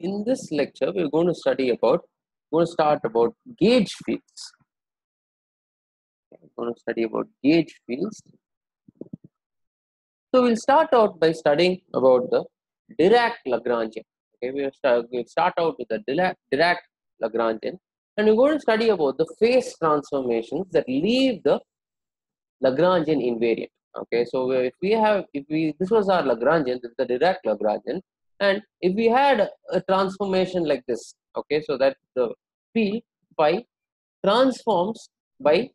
in this lecture, we're going to start about gauge fields. We're going to study about gauge fields. So we'll start out by studying about the Direct Lagrangian. Okay, we'll start out with the Direct Lagrangian, and we're going to study about the phase transformations that leave the Lagrangian invariant. Okay, so this was our Lagrangian, this is the Direct Lagrangian, and if we had a transformation like this, okay, so that the field phi transforms by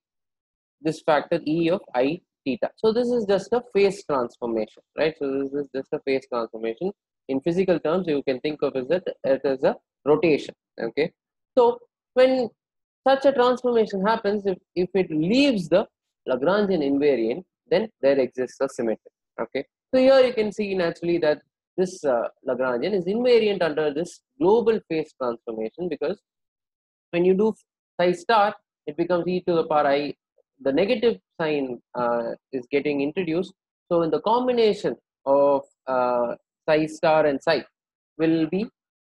this factor E of I theta. So this is just a phase transformation, right? So this is just a phase transformation. In physical terms, you can think of it as a rotation. Okay, so when such a transformation happens, if it leaves the Lagrangian invariant, then there exists a symmetry. Okay, so here you can see naturally that this Lagrangian is invariant under this global phase transformation, because when you do psi star, it becomes e to the power I. The negative sign is getting introduced. So in the combination of psi star and psi will be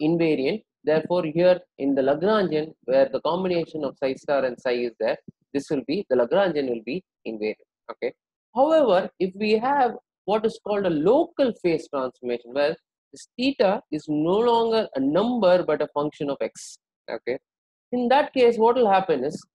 invariant. Therefore, here in the Lagrangian, where the combination of psi star and psi is there, this will be, the Lagrangian will be invariant. Okay. However, if we have what is called a local phase transformation, where this theta is no longer a number but a function of x. Okay. In that case, what will happen is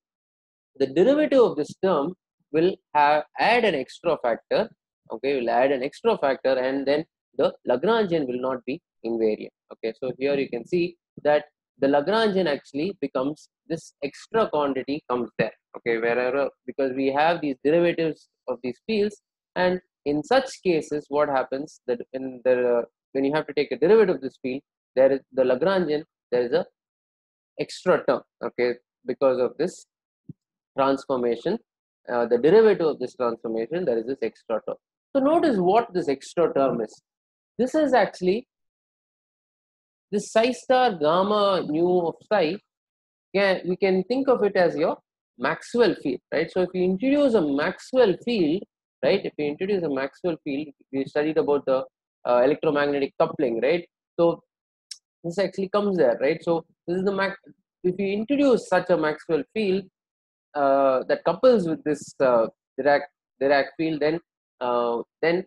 the derivative of this term will add an extra factor. Okay, will add an extra factor, and then the Lagrangian will not be invariant. Okay, so here you can see that the Lagrangian actually becomes, this extra quantity comes there. Okay, wherever, because we have these derivatives of these fields, and in such cases, what happens that when you have to take a derivative of this field, there is the Lagrangian, there is a extra term. Okay, because of this transformation, the derivative of this transformation, there is this extra term. So notice what this extra term is. This is actually this psi star gamma nu of psi. We can think of it as your Maxwell field, right? So if you introduce a Maxwell field, right? If you introduce a Maxwell field, we studied about the electromagnetic coupling, right? So this actually comes there, right? So this is the if you introduce such a Maxwell field that couples with this Dirac field, then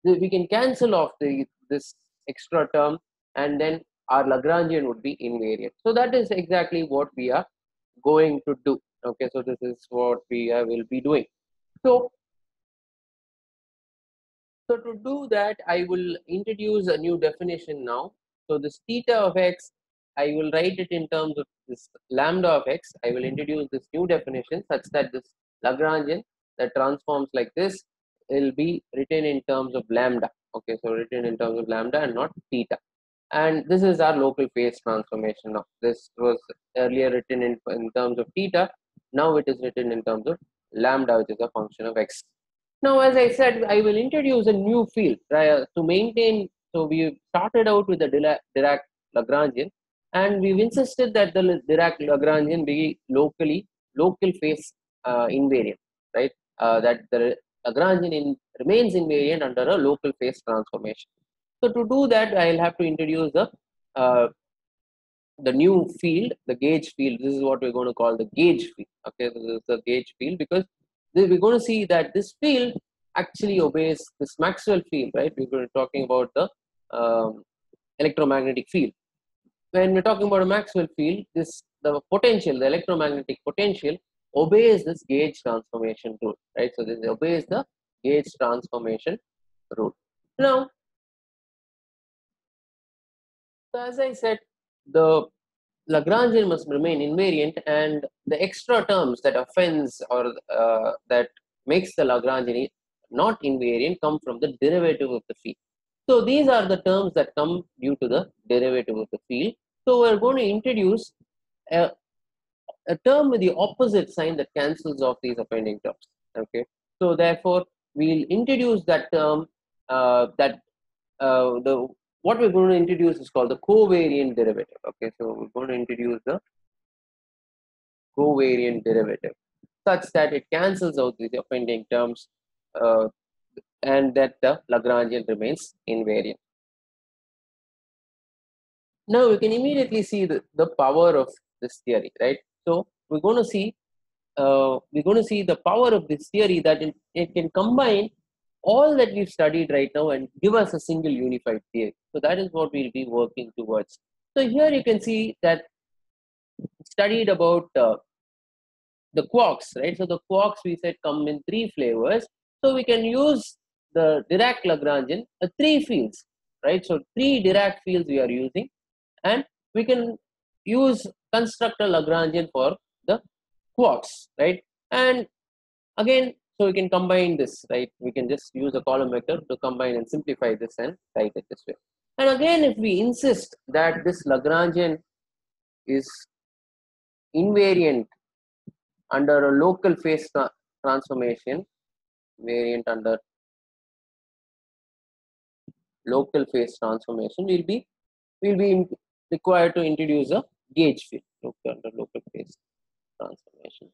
we can cancel off this extra term, and then our Lagrangian would be invariant. So that is exactly what we are going to do. Okay, so this is what we will be doing. So to do that, I will introduce a new definition now. So this theta of x, I will write it in terms of this lambda of x. I will introduce this new definition such that this Lagrangian that transforms like this will be written in terms of lambda. Okay, so written in terms of lambda and not theta. And this is our local phase transformation now. This was earlier written in terms of theta. Now it is written in terms of lambda, which is a function of x. Now, as I said, I will introduce a new field to maintain. So we started out with the Dirac Lagrangian, and we've insisted that the Dirac Lagrangian be local phase invariant, right? That the Lagrangian remains invariant under a local phase transformation. So to do that, I'll have to introduce the new field, the gauge field. This is what we're going to call the gauge field. Okay, so this is the gauge field, because we're going to see that this field actually obeys this Maxwell field, right? We're talking about the electromagnetic field. When we're talking about a Maxwell field, the electromagnetic potential obeys this gauge transformation rule, right? So this obeys the gauge transformation rule. Now, so as I said, the Lagrangian must remain invariant, and the extra terms that offends or that makes the Lagrangian not invariant come from the derivative of the field. So these are the terms that come due to the derivative of the field. So we're going to introduce a term with the opposite sign that cancels off these offending terms. Okay, so therefore we'll introduce that term what we're going to introduce is called the covariant derivative. Okay, so we're going to introduce the covariant derivative such that it cancels out these offending terms and that the Lagrangian remains invariant. Now we can immediately see the power of this theory, right? So we're going to see the power of this theory, that it can combine all that we've studied right now and give us a single unified theory. So that is what we'll be working towards. So here you can see that studied about the quarks, right? So the quarks we said come in three flavors. So we can use the Dirac Lagrangian, three fields, right? So three Dirac fields we are using, and we can use construct a Lagrangian for the quarks, right? And again, so we can combine this, right? We can just use a column vector to combine and simplify this and write it this way. And again, if we insist that this Lagrangian is invariant under a local phase transformation, variant under local phase transformation, we'll be required to introduce a gauge field under local phase transformation.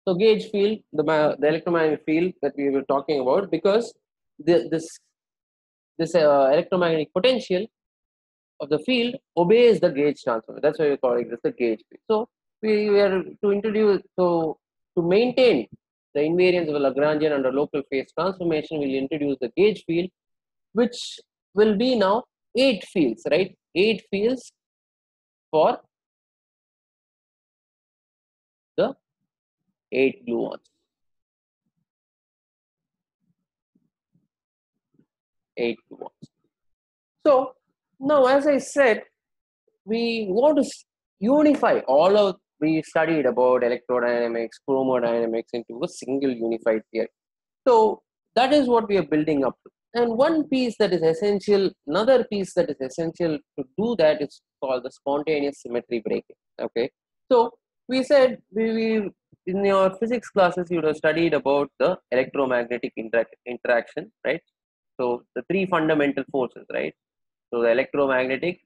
So gauge field, the electromagnetic field that we were talking about, because this electromagnetic potential of the field obeys the gauge transformation. That's why we call it the gauge field. So we are to introduce, so to maintain the invariance of a Lagrangian under local phase transformation, we'll introduce the gauge field, which will be now 8 fields, right? 8 fields for the 8 gluons. 8 gluons. So now, as I said, we want to unify all of we studied about electrodynamics, chromodynamics into a single unified theory. So that is what we are building up to. And one piece that is essential, another piece that is essential to do that is called the spontaneous symmetry breaking. Okay. So we said we in your physics classes you would have studied about the electromagnetic interaction, right? So the 3 fundamental forces, right? So the electromagnetic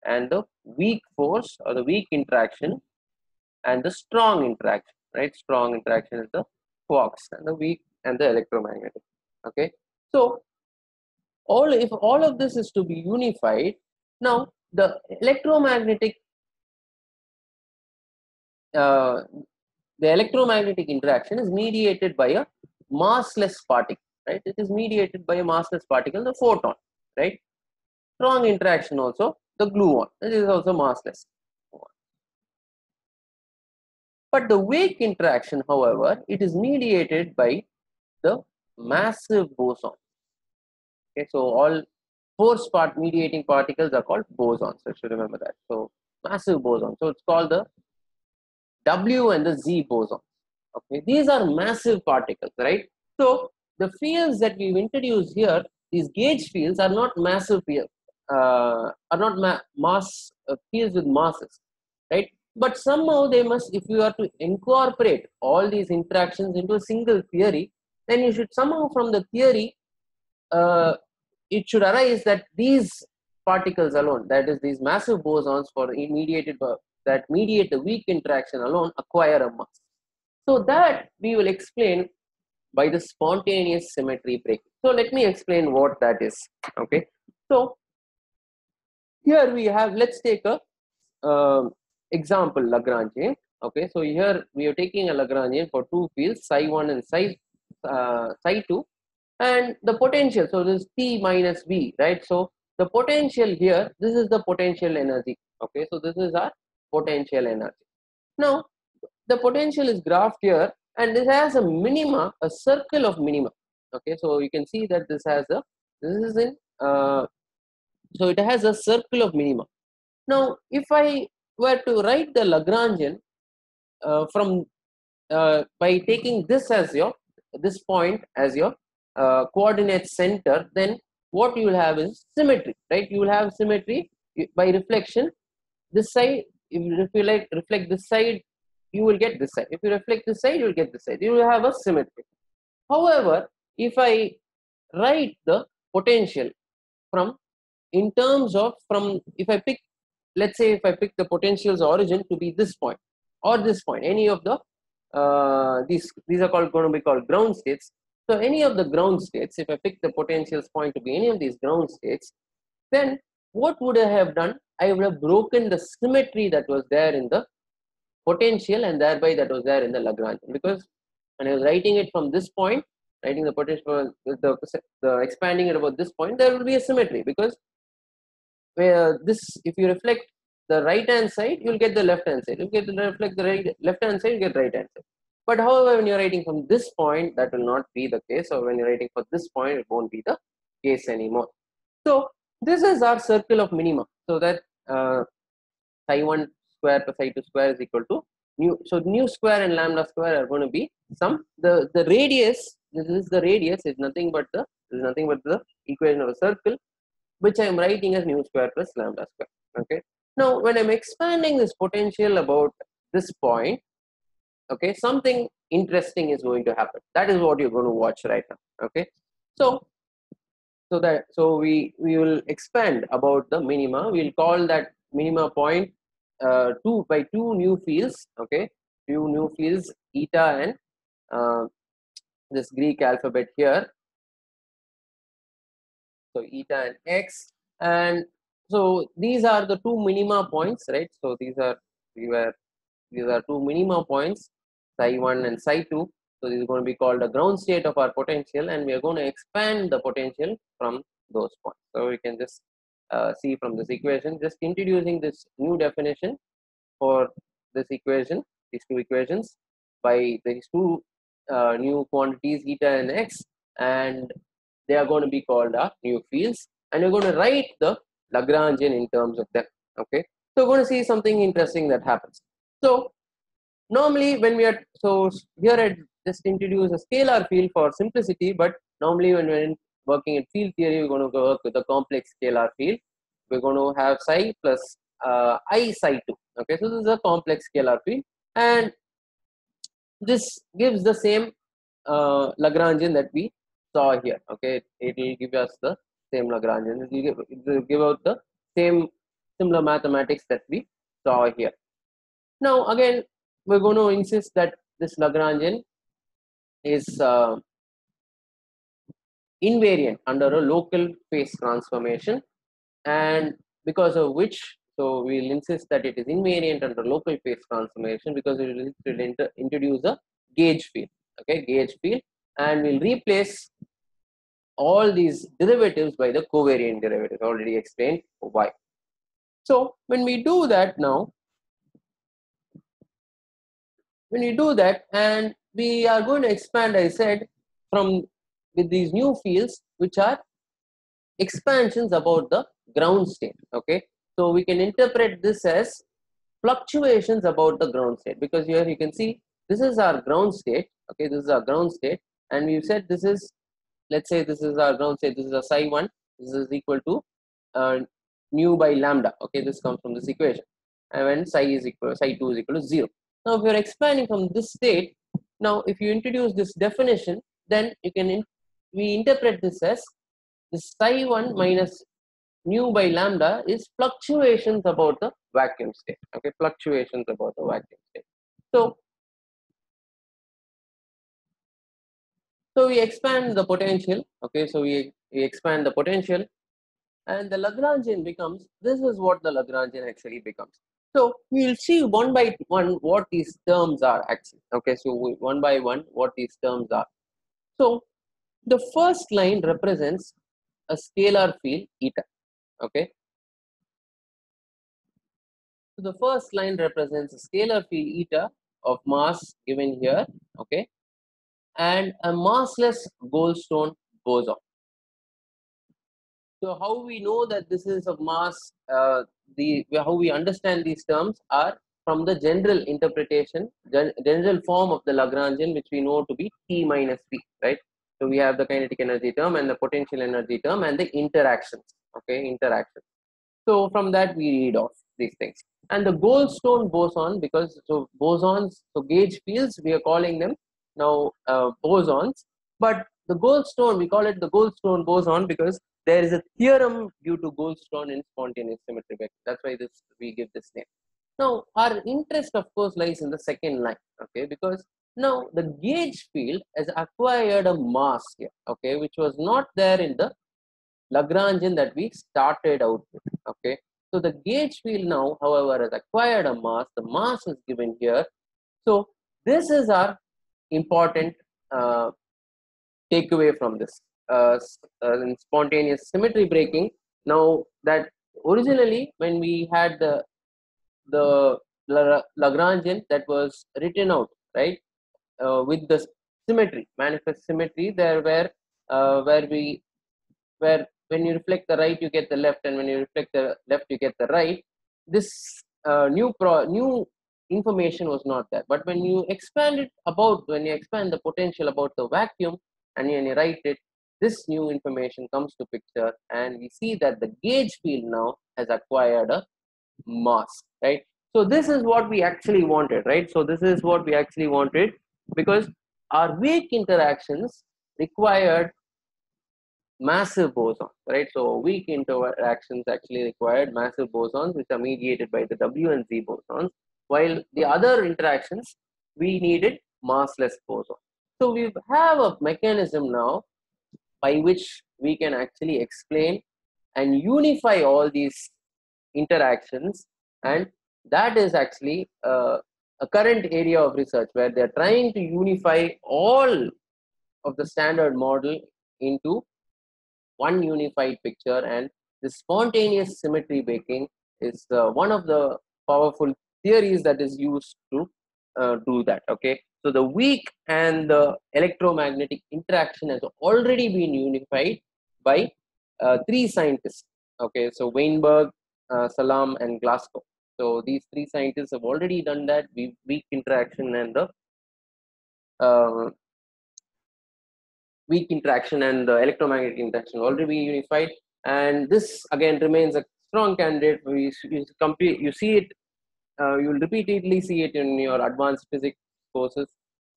and the weak force or the weak interaction and the strong interaction, right? Strong interaction is the quarks, and the weak and the electromagnetic. Okay. So if all of this is to be unified, now the electromagnetic interaction is mediated by a massless particle, right? It is mediated by a massless particle, the photon, right? Strong interaction also the gluon, it is also massless. But the weak interaction, however, it is mediated by the massive boson. Okay, so all force mediating particles are called bosons. So you should remember that. So massive boson. So it's called the W and the Z boson. Okay, these are massive particles, right? So the fields that we've introduced here, these gauge fields, are not massive fields, are not mass fields with masses, right? But somehow they must, if you are to incorporate all these interactions into a single theory, then you should somehow from the theory, it should arise that these particles alone, that is these massive bosons that mediate the weak interaction alone, acquire a mass. So that we will explain by the spontaneous symmetry breaking. So let me explain what that is. Okay. So here we have, let's take a example Lagrangian. Okay, so here we are taking a Lagrangian for 2 fields, psi1 and psi2, and the potential, so this is T minus V, right? So the potential here, this is the potential energy. Okay, so this is our potential energy. Now the potential is graphed here, and this has a minima, a circle of minima. Okay, so you can see that this has a, so it has a circle of minima. Now if I were to write the Lagrangian by taking this as this point as your coordinate center, then what you will have is symmetry, right? You will have symmetry by reflection. This side, if you like reflect this side, you will get this side. If you reflect this side, you will get this side. You will have a symmetry. However, if I write the potential in terms of if I pick, let's say if I pick the potential's origin to be this point or this point, any of the these are going to be called ground states. So any of the ground states, if I pick the potentials point to be any of these ground states, then what would I have done? I would have broken the symmetry that was there in the potential and thereby that was there in the Lagrangian. Because when I was writing it from this point, writing the potential, the expanding it about this point, there will be a symmetry, because where this, if you reflect the right hand side, you'll get the left hand side. If you reflect the left hand side, you get right hand side. But however, when you're writing from this point, that will not be the case. Or when you're writing for this point, it won't be the case anymore. So this is our circle of minima. So that psi1 square plus psi2 square is equal to nu. So nu square and lambda square are going to be some. The radius, this is the radius, is nothing but the equation of a circle, which I am writing as nu square plus lambda square. Okay. Now, when I'm expanding this potential about this point, okay, something interesting is going to happen. That is what you're going to watch right now. Okay. So we will expand about the minima. We'll call that minima point 2 by 2 new fields. Okay, 2 new fields, eta and this Greek alphabet here. So eta and x, and so these are the 2 minima points, right? So these are these are 2 minima points, psi1 and psi2. So this is going to be called the ground state of our potential, and we are going to expand the potential from those points. So we can just see from this equation, just introducing this new definition for this equation, these two equations, by these two new quantities eta and x, and they are going to be called our new fields, and we're going to write the Lagrangian in terms of them. Okay, so we're going to see something interesting that happens. So normally when we are, so here I just introduce a scalar field for simplicity, but normally when we're working in field theory, we're going to work with a complex scalar field. We're going to have psi plus I psi 2. Okay, so this is a complex scalar field, and this gives the same Lagrangian that we saw here. Okay, it will give us the same Lagrangian. It will give out the same similar mathematics that we saw here. Now again, we're going to insist that this Lagrangian is invariant under a local phase transformation, and because of which, so we'll insist that it is invariant under local phase transformation, because it will introduce a gauge field. Okay, gauge field, and we'll replace all these derivatives by the covariant derivatives. Already explained why. So when we do that now, and we are going to expand, I said, from with these new fields, which are expansions about the ground state. Okay, so we can interpret this as fluctuations about the ground state, because here you can see this is our ground state. Okay, this is our ground state, and we said this is, let's say this is our ground state, this is a psi1, this is equal to nu by lambda. Okay, this comes from this equation, and when psi2 is equal to 0. Now if you're expanding from this state, now if you introduce this definition, then you can we interpret this as this psi1 minus nu by lambda is fluctuations about the vacuum state. Okay, fluctuations about the vacuum state. So we expand the potential. Okay, so we expand the potential, and the Lagrangian becomes, this is what the Lagrangian actually becomes. So we will see one by one what these terms are actually. Okay, so one by one what these terms are. So the first line represents a scalar field eta. Okay, so the first line represents a scalar field eta of mass given here. Okay, and a massless Goldstone boson. So how we know that this is a mass, how we understand these terms are from the general interpretation, general form of the Lagrangian, which we know to be T minus P, right? So we have the kinetic energy term and the potential energy term and the interactions. Okay, interactions. So from that we read off these things. And the Goldstone boson, because so bosons, so gauge fields, we are calling them now bosons, but the Goldstone, we call it the Goldstone boson because there is a theorem due to Goldstone in spontaneous symmetry vector. That's why we give this name. Now our interest of course lies in the second line, okay, because Now the gauge field has acquired a mass here, okay, which was not there in the Lagrangian that we started out with, okay. So the gauge field now, however, has acquired a mass. The mass is given here. So this is our important takeaway from this in spontaneous symmetry breaking. Now that originally when we had the Lagrangian that was written out, right, with the symmetry, manifest symmetry, there where we where when you reflect the right you get the left, and when you reflect the left you get the right. This new information was not there, but when you expand it about, when you expand the potential about the vacuum and when you write it, this new information comes to picture, and we see that the gauge field now has acquired a mass, right? So this is what we actually wanted, right? So this is what we actually wanted, because our weak interactions required massive bosons, right? So weak interactions actually required massive bosons, which are mediated by the W and Z bosons, while the other interactions, we needed massless bosons. So we have a mechanism now by which we can actually explain and unify all these interactions, and that is actually a current area of research where they're trying to unify all of the standard model into one unified picture. And the spontaneous symmetry breaking is one of the powerful theories that is used to do that, okay. So the weak and the electromagnetic interaction has already been unified by three scientists, okay. So Weinberg, Salam and Glasgow. So these three scientists have already done that. Weak interaction and the uh, weak interaction and the electromagnetic interaction already be unified, and this again remains a strong candidate. You see it, you'll repeatedly see it in your advanced physics courses,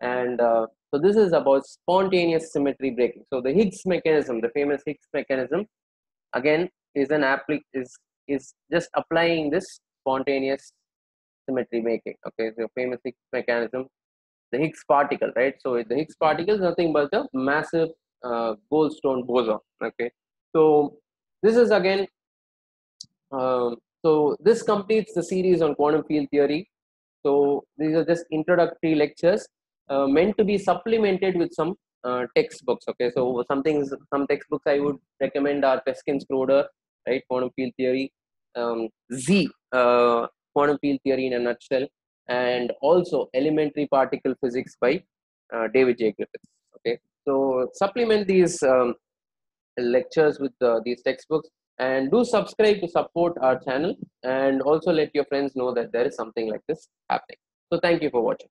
and so this is about spontaneous symmetry breaking. So the Higgs mechanism, the famous Higgs mechanism, again is an is just applying this spontaneous symmetry making, okay. So famous Higgs mechanism, the Higgs particle, right? So the Higgs particle is nothing but a massive goldstone boson, okay. So this is again, so this completes the series on quantum field theory. So these are just introductory lectures meant to be supplemented with some textbooks, okay. So some textbooks I would recommend are Peskin-Schroeder, right, quantum field theory, Z, quantum field theory in a nutshell, and also elementary particle physics by David J. Griffiths, okay. So supplement these lectures with these textbooks, and do subscribe to support our channel, and also let your friends know that there is something like this happening. So thank you for watching.